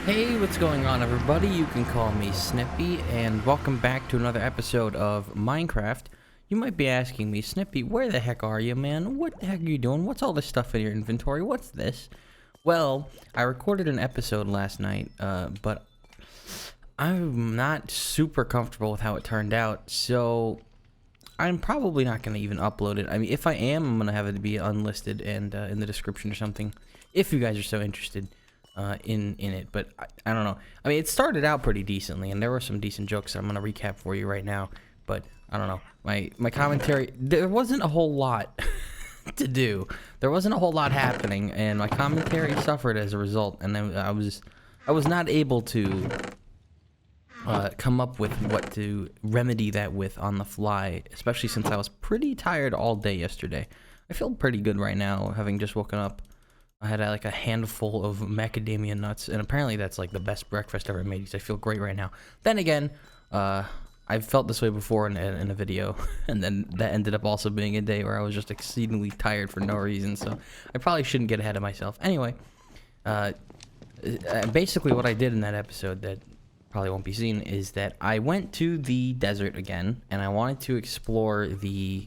Hey, what's going on, everybody? You can call me Snippy, and welcome back to another episode of Minecraft. You might be asking me, Snippy, where the heck are you, man? What the heck are you doing? What's all this stuff in your inventory? What's this? Well, I recorded an episode last night, but I'm not super comfortable with how it turned out, so I'm probably not going to even upload it. I mean, if I am, I'm going to have it be unlisted and in the description or something, if you guys are so interested. In it, but I don't know. I mean, it started out pretty decently, and there were some decent jokes that I'm gonna recap for you right now. But I don't know. My commentary, there wasn't a whole lot to do. There wasn't a whole lot happening, and my commentary suffered as a result. And then I was not able to come up with what to remedy that with on the fly, especially since I was pretty tired all day yesterday. I feel pretty good right now, having just woken up. I had like a handful of macadamia nuts, and apparently that's like the best breakfast ever made because I feel great right now. Then again, I've felt this way before in a video, and then that ended up also being a day where I was just exceedingly tired for no reason, so I probably shouldn't get ahead of myself. Anyway, basically what I did in that episode that probably won't be seen is that I went to the desert again, and I wanted to explore the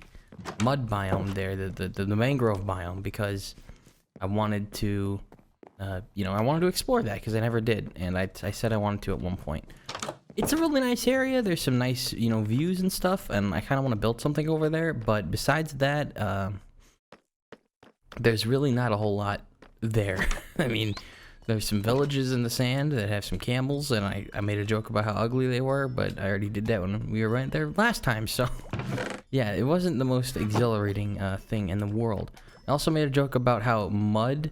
mud biome there, the mangrove biome, because I wanted to, I wanted to explore that because I never did, and I said I wanted to at one point. It's a really nice area. There's some nice, views and stuff, and I kind of want to build something over there. But besides that, there's really not a whole lot there. I mean, there's some villages in the sand that have some camels, and I made a joke about how ugly they were, but I already did that when we were right there last time. So, yeah, it wasn't the most exhilarating thing in the world. I also made a joke about how mud,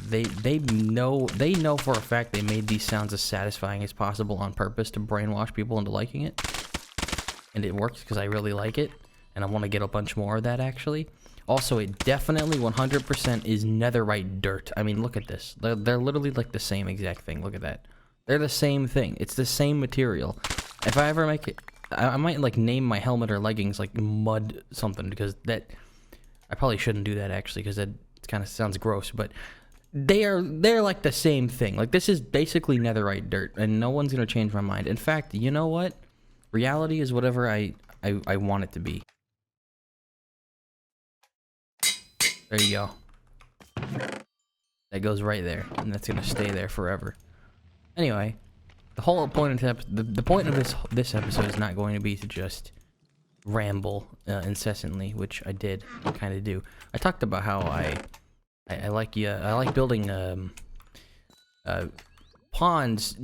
they know for a fact they made these sounds as satisfying as possible on purpose to brainwash people into liking it. And it works because I really like it, and I want to get a bunch more of that actually. Also, it definitely 100% is netherite dirt. I mean, look at this. They're literally like the same exact thing. Look at that. They're the same thing. It's the same material. If I ever make it, I might like name my helmet or leggings like mud something, because that... I probably shouldn't do that actually, because that kind of sounds gross, but they're like the same thing. Like, this is basically netherite dirt, and no one's gonna change my mind. In fact, you know what? Reality is whatever I want it to be. There you go. That goes right there, and that's gonna stay there forever. Anyway, the whole point of the point of this episode is not going to be to just ramble incessantly, which I did kind of do. I talked about how I like building ponds,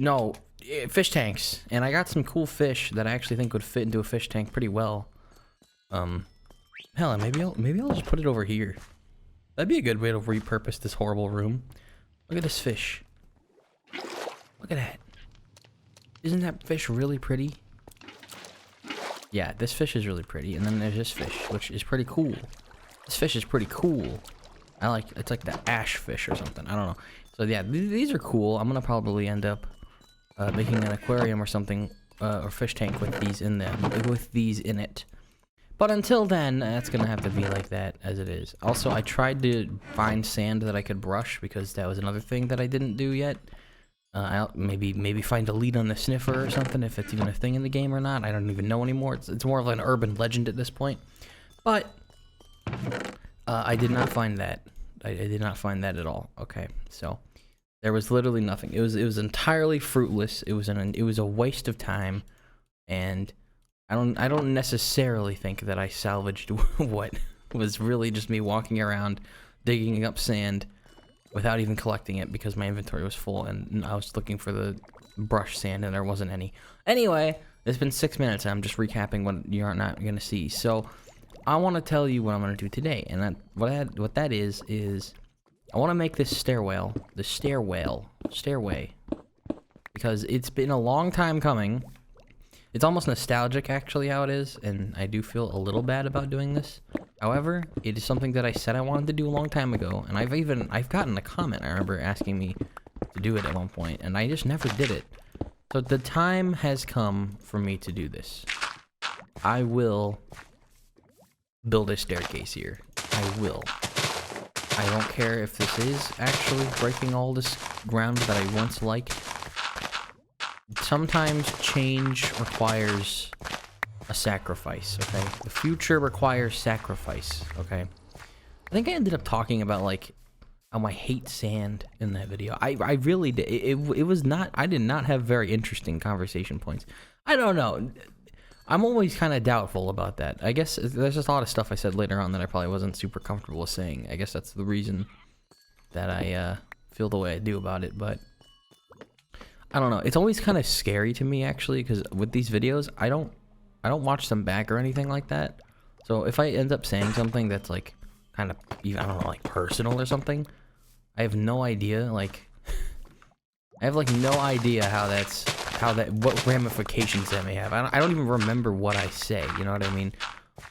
fish tanks, and I got some cool fish that I actually think would fit into a fish tank pretty well. Hell, maybe I'll just put it over here. That'd be a good way to repurpose this horrible room. Look at this fish. Look at that. Isn't that fish really pretty? Yeah, this fish is really pretty, and then there's this fish, which is pretty cool. This fish is pretty cool. It's like the ash fish or something. I don't know. So yeah, these are cool. I'm gonna probably end up making an aquarium or something, or fish tank with these in it. But until then, that's gonna have to be like that as it is. Also, I tried to find sand that I could brush, because that was another thing that I didn't do yet. I'll maybe find a lead on the sniffer or something, if it's even a thing in the game or not. I don't even know anymore. It's more of an urban legend at this point. But I did not find that. I did not find that at all. Okay, so there was literally nothing. It was entirely fruitless. It was a waste of time, and I don't necessarily think that I salvaged what was really just me walking around digging up sand without even collecting it, because my inventory was full and I was looking for the brush sand and there wasn't any. Anyway, it's been 6 minutes and I'm just recapping what you're not going to see. So I want to tell you what I'm going to do today, and what that is I want to make this stairway, because it's been a long time coming. It's almost nostalgic actually how it is, and I do feel a little bad about doing this. However, it is something that I said I wanted to do a long time ago, and I've gotten a comment, I remember, asking me to do it at one point, and I just never did it. So the time has come for me to do this. I will build a staircase here. I will. I don't care if this is actually breaking all this ground that I once liked. Sometimes change requires a sacrifice, okay? The future requires sacrifice, okay? I think I ended up talking about, like, how I hate sand in that video. I really did. It was not... I did not have very interesting conversation points. I don't know. I'm always kind of doubtful about that. I guess there's just a lot of stuff I said later on that I probably wasn't super comfortable with saying. I guess that's the reason that I feel the way I do about it, but... I don't know. It's always kind of scary to me, actually, because with these videos, I don't watch them back or anything like that. So if I end up saying something that's like kind of, I don't know, like personal or something, I have no idea. Like, I have like no idea what ramifications that may have. I don't even remember what I say. You know what I mean?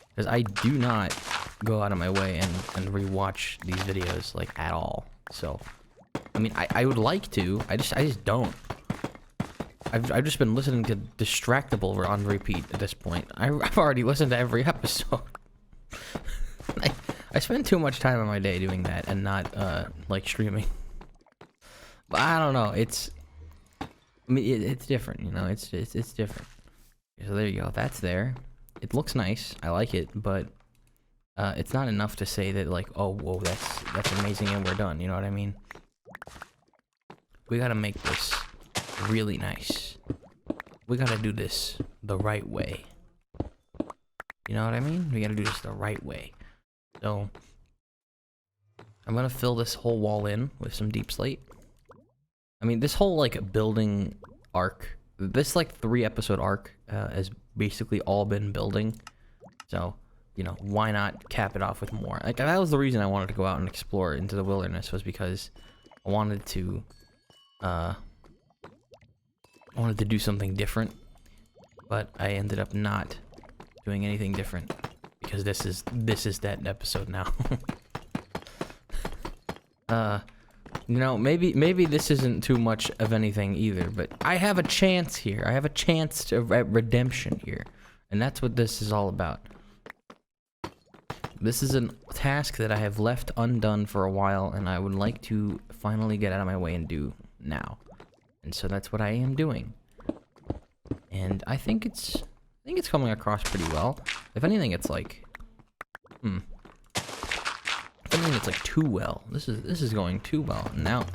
Because I do not go out of my way and rewatch these videos like at all. So, I mean, I would like to. I just don't. I've just been listening to Distractable on repeat at this point. I've already listened to every episode. I spend too much time on my day doing that and not like streaming. But I don't know. It's different, you know. It's different. So there you go. That's there. It looks nice. I like it, but it's not enough to say that like, oh, whoa, that's amazing and we're done. You know what I mean? We gotta make this really nice. We gotta do this the right way. You know what I mean? We gotta do this the right way. So I'm gonna fill this whole wall in with some deep slate. I mean, this whole like building arc, this like 3-episode arc has basically all been building. So, you know, why not cap it off with more? Like, that was the reason I wanted to go out and explore into the wilderness, was because I wanted to do something different, but I ended up not doing anything different because this is that episode now. You know, maybe this isn't too much of anything either, but I have a chance here. I have a chance to redemption here, and that's what this is all about. This is a task that I have left undone for a while, and I would like to finally get out of my way and do now. And so that's what I am doing. And I think it's coming across pretty well. If anything, it's like, if anything, it's like too well. This is going too well. Now,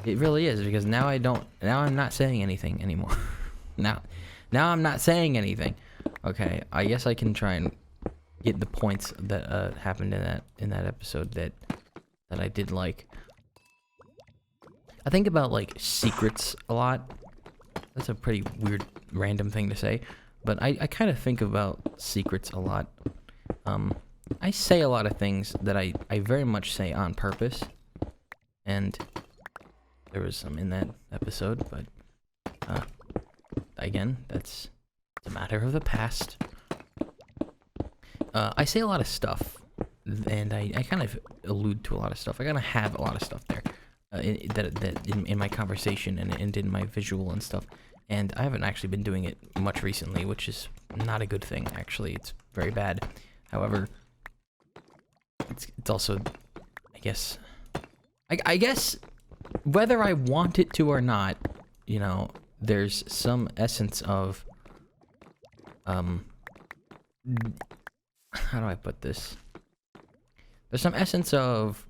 it really is, because now I'm not saying anything anymore. now I'm not saying anything. Okay, I guess I can try and get the points that happened in that episode that I did like. I think about like secrets a lot. That's a pretty weird, random thing to say, but I kind of think about secrets a lot. I say a lot of things that I very much say on purpose, and there was some in that episode, but again, that's a matter of the past. I say a lot of stuff, and I kind of allude to a lot of stuff. I kind of have a lot of stuff there. In my conversation and in my visual and stuff, and I haven't actually been doing it much recently, which is not a good thing. Actually, it's very bad. However, it's also, I guess whether I want it to or not, you know, there's some essence of how do I put this? There's some essence of,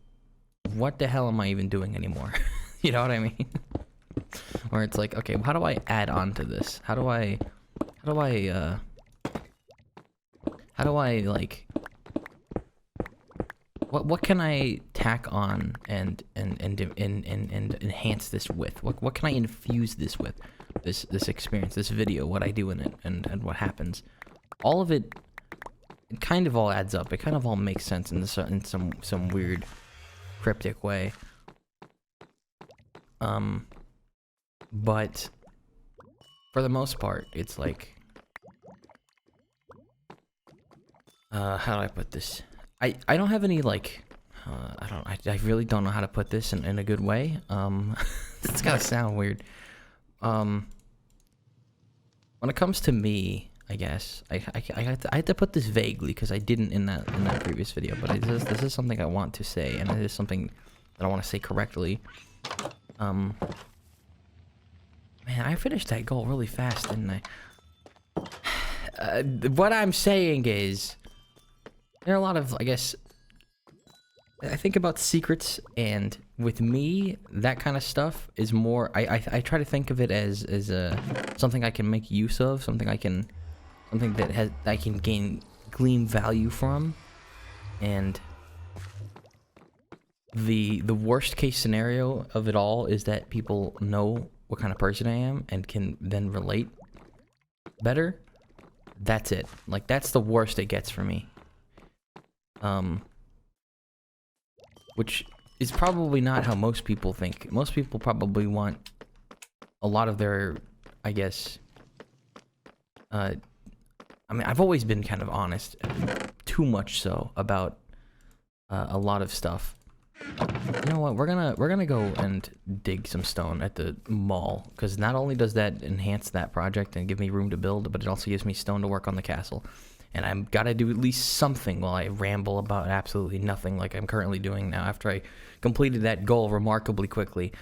what the hell am I even doing anymore? You know what I mean? Where it's like, okay, how do I add on to this? How do I like, what can I tack on and enhance this with? What can I infuse this with? This experience, this video, what I do in it, and what happens. All of it kind of all adds up. It kind of all makes sense in some weird, cryptic way. But for the most part, it's like, how do I put this? I don't have any like, I really don't know how to put this in a good way. It's gotta sound weird. When it comes to me, I guess. I had to put this vaguely because I didn't in that previous video, but this is something I want to say, and it is something that I want to say correctly. Man, I finished that goal really fast, didn't I? What I'm saying is, there are a lot of, I guess, I think about secrets, and with me, that kind of stuff is more, I try to think of it as something I can make use of, something that I can glean value from, and the worst case scenario of it all is that people know what kind of person I am and can then relate better. That's it. Like, that's the worst it gets for me. Which is probably not how most people think. Most people probably want a lot of their, I guess, I mean, I've always been kind of honest, too much so, about a lot of stuff. You know what? We're gonna go and dig some stone at the mall, because not only does that enhance that project and give me room to build, but it also gives me stone to work on the castle. And I've got to do at least something while I ramble about absolutely nothing like I'm currently doing now after I completed that goal remarkably quickly.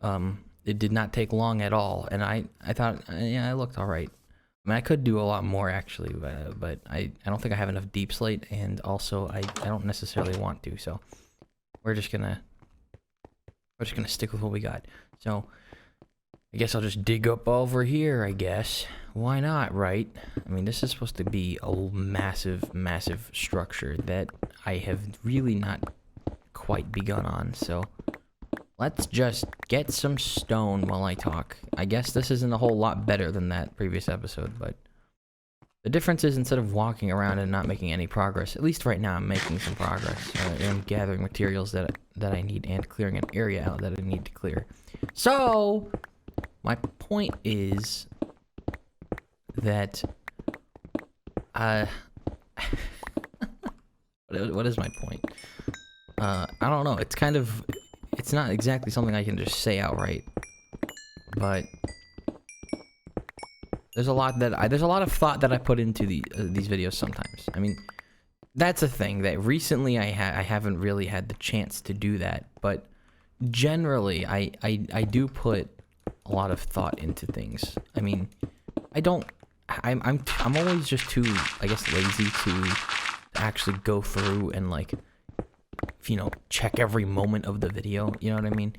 It did not take long at all, and I thought, yeah, I looked all right. I mean, I could do a lot more actually, but I don't think I have enough deep slate, and also I don't necessarily want to, so we're just gonna stick with what we got. So I guess I'll just dig up over here, I guess. Why not, right? I mean, this is supposed to be a massive, massive structure that I have really not quite begun on, so let's just get some stone while I talk. I guess this isn't a whole lot better than that previous episode, but the difference is instead of walking around and not making any progress, at least right now I'm making some progress. I'm gathering materials that I need and clearing an area out that I need to clear. So, my point is that, what is my point? I don't know, it's kind of, it's not exactly something I can just say outright, but there's a lot of thought that I put into these videos sometimes. I mean, that's a thing that recently I haven't really had the chance to do that, but generally I do put a lot of thought into things. I mean, I'm always just too, I guess, lazy to actually go through and, like, you know, check every moment of the video. You know what I mean?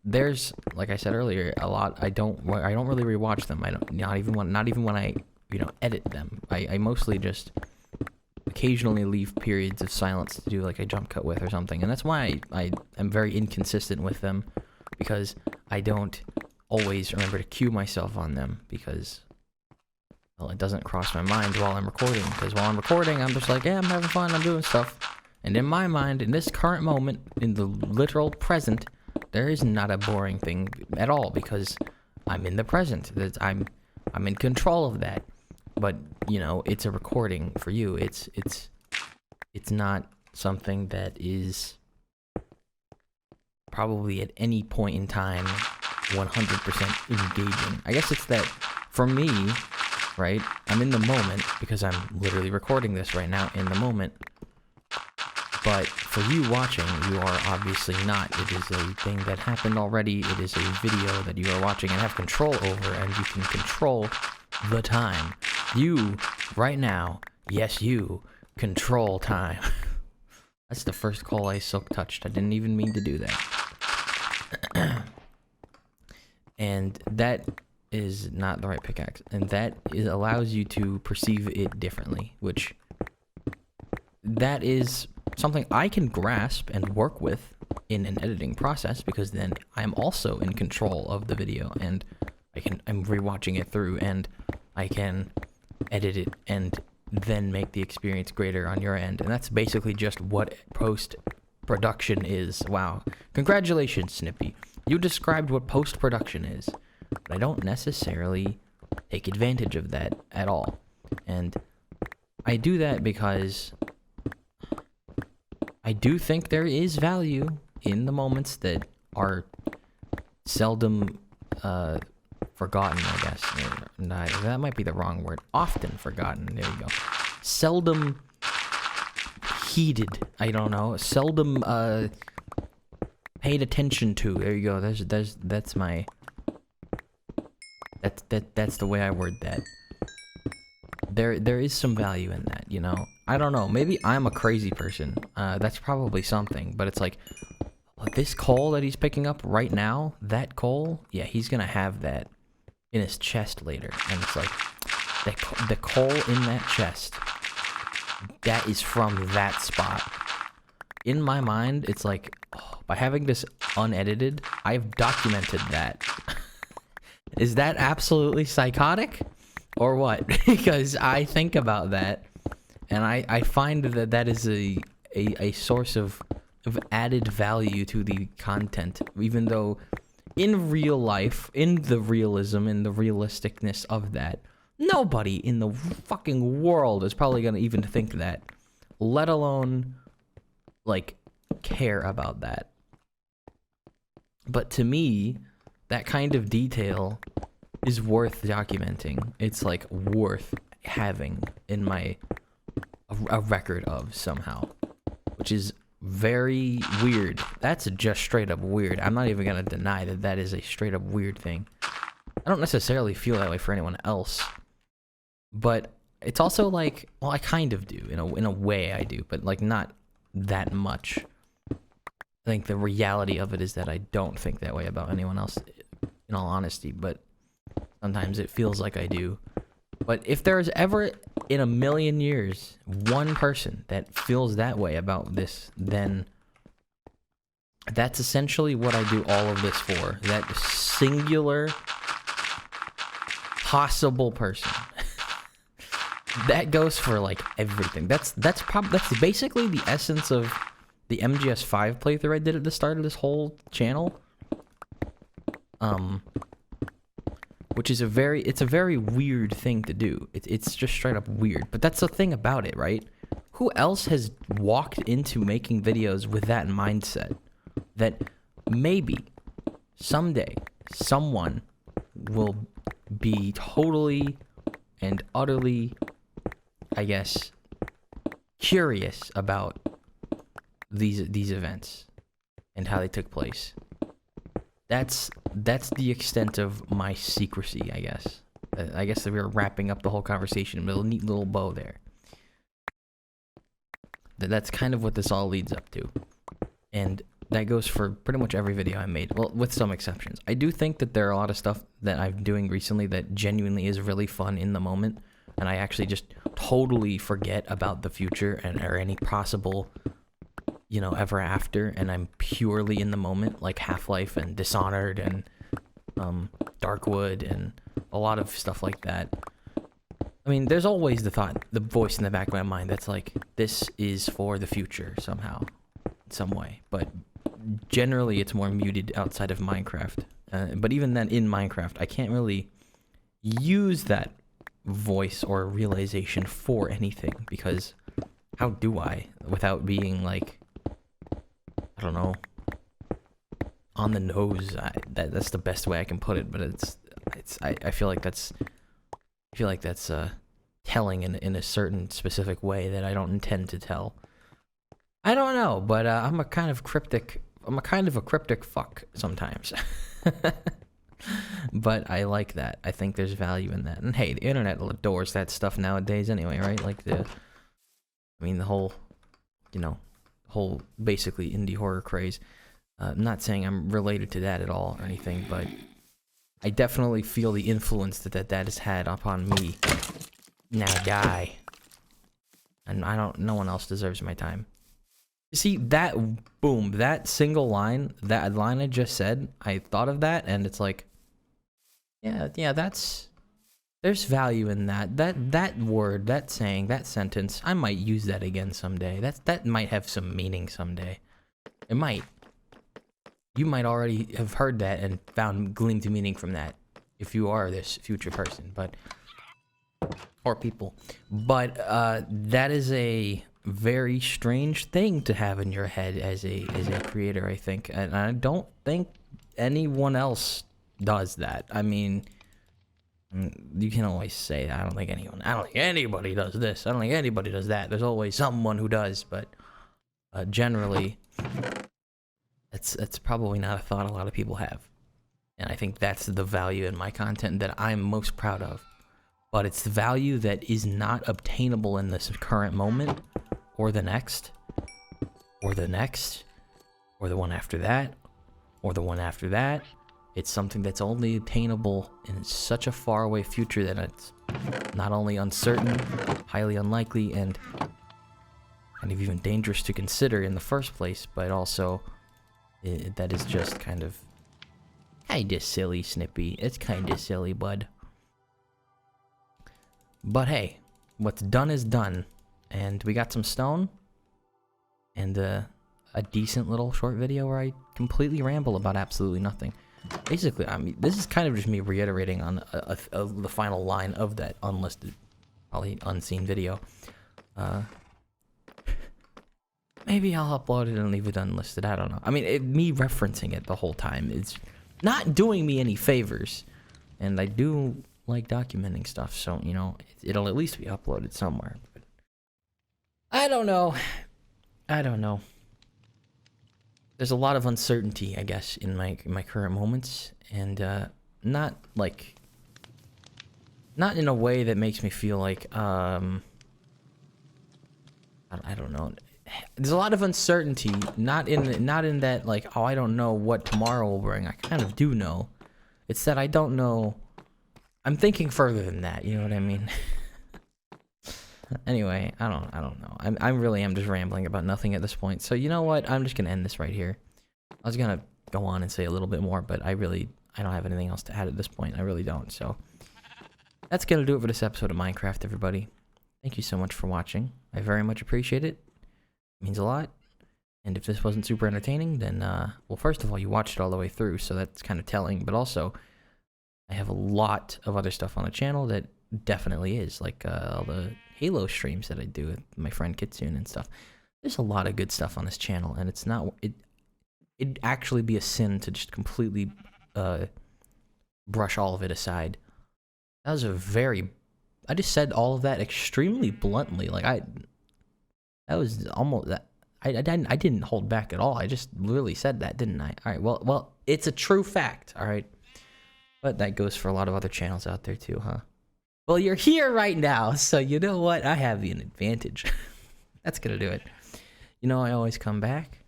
There's, like I said earlier, a lot I don't really rewatch them. Not even when I, you know, edit them. I mostly just occasionally leave periods of silence to do like a jump cut with or something, and that's why I am very inconsistent with them, because I don't always remember to cue myself on them, because, well, it doesn't cross my mind while I'm recording, because while I'm recording I'm just like, yeah, I'm having fun, I'm doing stuff, and in my mind, in this current moment, in the literal present, there is not a boring thing at all, because I'm in the present. I'm in control of that. But, you know, it's a recording for you. It's not something that is probably at any point in time 100% engaging. I guess it's that for me, right? I'm in the moment because I'm literally recording this right now in the moment. But for you watching, you are obviously not. It is a thing that happened already. It is a video that you are watching and have control over, and you can control the time. You, right now, yes, you, control time. That's the first call I silk touched. I didn't even mean to do that. And that is not the right pickaxe. And that allows you to perceive it differently, which that is something I can grasp and work with in an editing process, because then I'm also in control of the video, and I'm rewatching it through, and I can edit it and then make the experience greater on your end. And that's basically just what post-production is. Wow. Congratulations, Snippy. You described what post-production is, but I don't necessarily take advantage of that at all. And I do that because I do think there is value in the moments that are seldom, for forgotten, I guess. No, that might be the wrong word. Often forgotten. There you go. Seldom heeded. I don't know. Seldom paid attention to. There you go. That's my. That's the way I word that. There is some value in that, you know. I don't know. Maybe I'm a crazy person. That's probably something. But it's like, this coal that he's picking up right now, that coal, yeah, he's gonna have that in his chest later. And it's like, the coal in that chest, that is from that spot. In my mind, it's like, oh, by having this unedited, I've documented that. Is that absolutely psychotic? Or what? Because I think about that, and I find that is a source of added value to the content, even though in real life, in the realism, in the realisticness of that, nobody in the fucking world is probably gonna even think that, let alone, like, care about that. But to me, that kind of detail is worth documenting. It's like worth having in a record of somehow, which is very weird. That's just straight up weird. I'm not even gonna deny that is a straight up weird thing. I don't necessarily feel that way for anyone else, but it's also like, well, I kind of do in a way I do, but like not that much. I think the reality of it is that I don't think that way about anyone else, in all honesty, but sometimes it feels like I do. But if there's ever in a million years one person that feels that way about this, then that's essentially what I do all of this for. That singular possible person. That goes for like everything. That's basically the essence of the MGS5 playthrough I did at the start of this whole channel. Which is a very weird thing to do. It's just straight up weird. But that's the thing about it, right? Who else has walked into making videos with that mindset? That maybe someday someone will be totally and utterly, I guess, curious about these events and how they took place. That's the extent of my secrecy, I guess. I guess that we're wrapping up the whole conversation with a neat little bow there. That's kind of what this all leads up to. And that goes for pretty much every video I made, well, with some exceptions. I do think that there are a lot of stuff that I'm doing recently that genuinely is really fun in the moment, and I actually just totally forget about the future or any possible, you know, ever after, and I'm purely in the moment, like Half-Life and Dishonored and Darkwood and a lot of stuff like that. I mean, there's always the voice in the back of my mind that's like, this is for the future somehow, in some way. But generally, it's more muted outside of Minecraft. But even then, in Minecraft, I can't really use that voice or realization for anything, because how do I, without being like, I don't know, on the nose? That's the best way I can put it. But I feel like that's telling in a certain specific way that I don't intend to tell. I don't know, but I'm a kind of a cryptic fuck sometimes. But I like that. I think there's value in that. And hey, the internet adores that stuff nowadays anyway, right? Like the whole, whole basically indie horror craze. I'm not saying I'm related to that at all or anything, but I definitely feel the influence that has had upon me. Now die. And no one else deserves my time. You see, that single line, that line I just said, I thought of that, and it's like, yeah, there's value in that. That word, that saying, that sentence, I might use that again someday. That might have some meaning someday. It might. You might already have heard that and gleaned meaning from that, if you are this future person, or people. But that is a very strange thing to have in your head as a creator, I think, and I don't think anyone else does that. I mean, You can always say that. I don't think anybody does this. I don't think anybody does that. There's always someone who does, but generally, it's probably not a thought a lot of people have. And I think that's the value in my content that I'm most proud of. But it's the value that is not obtainable in this current moment, or the next, or the next, or the one after that, or the one after that. It's something that's only attainable in such a faraway future that it's not only uncertain, highly unlikely, and kind of even dangerous to consider in the first place, but also that is just kind of silly, Snippy. It's kind of silly, bud. But hey, what's done is done, and we got some stone, and a decent little short video where I completely ramble about absolutely nothing. Basically, I mean, this is kind of just me reiterating on the final line of that unlisted, probably unseen video. Maybe I'll upload it and leave it unlisted. I don't know. I mean, me referencing it the whole time is not doing me any favors, and I do like documenting stuff, so you know it'll at least be uploaded somewhere. But I don't know. There's a lot of uncertainty, I guess, in my current moments, and not in a way that makes me feel like I don't know. There's a lot of uncertainty, not in that like, oh, I don't know what tomorrow will bring. I kind of do know. It's that I don't know. I'm thinking further than that. You know what I mean? Anyway, I don't know. I really am just rambling about nothing at this point. So you know what? I'm just gonna end this right here. I was gonna go on and say a little bit more, but I don't have anything else to add at this point. I really don't. So that's gonna do it for this episode of Minecraft, everybody. Thank you so much for watching. I very much appreciate it. It means a lot. And if this wasn't super entertaining, then well, first of all, you watched it all the way through, so that's kind of telling. But also, I have a lot of other stuff on the channel that definitely is, like all the Halo streams that I do with my friend Kitsune and stuff. There's a lot of good stuff on this channel, and it's not it'd actually be a sin to just completely brush all of it aside. That was I just said all of that extremely bluntly. Like that was almost that. I didn't hold back at all. I just literally said that, didn't I? All right. Well, it's a true fact. All right. But that goes for a lot of other channels out there too, huh? Well, you're here right now, so you know what? I have an advantage. That's gonna do it. You know, I always come back.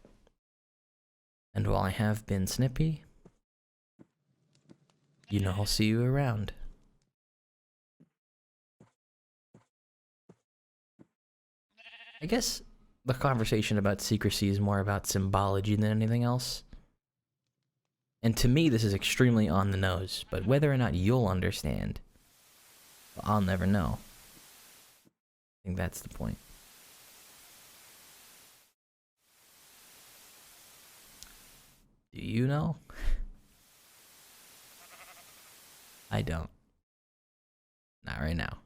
And while I have been Snippy, you know I'll see you around. I guess the conversation about secrecy is more about symbology than anything else. And to me, this is extremely on the nose, but whether or not you'll understand, I'll never know. I think that's the point. Do you know? I don't. Not right now.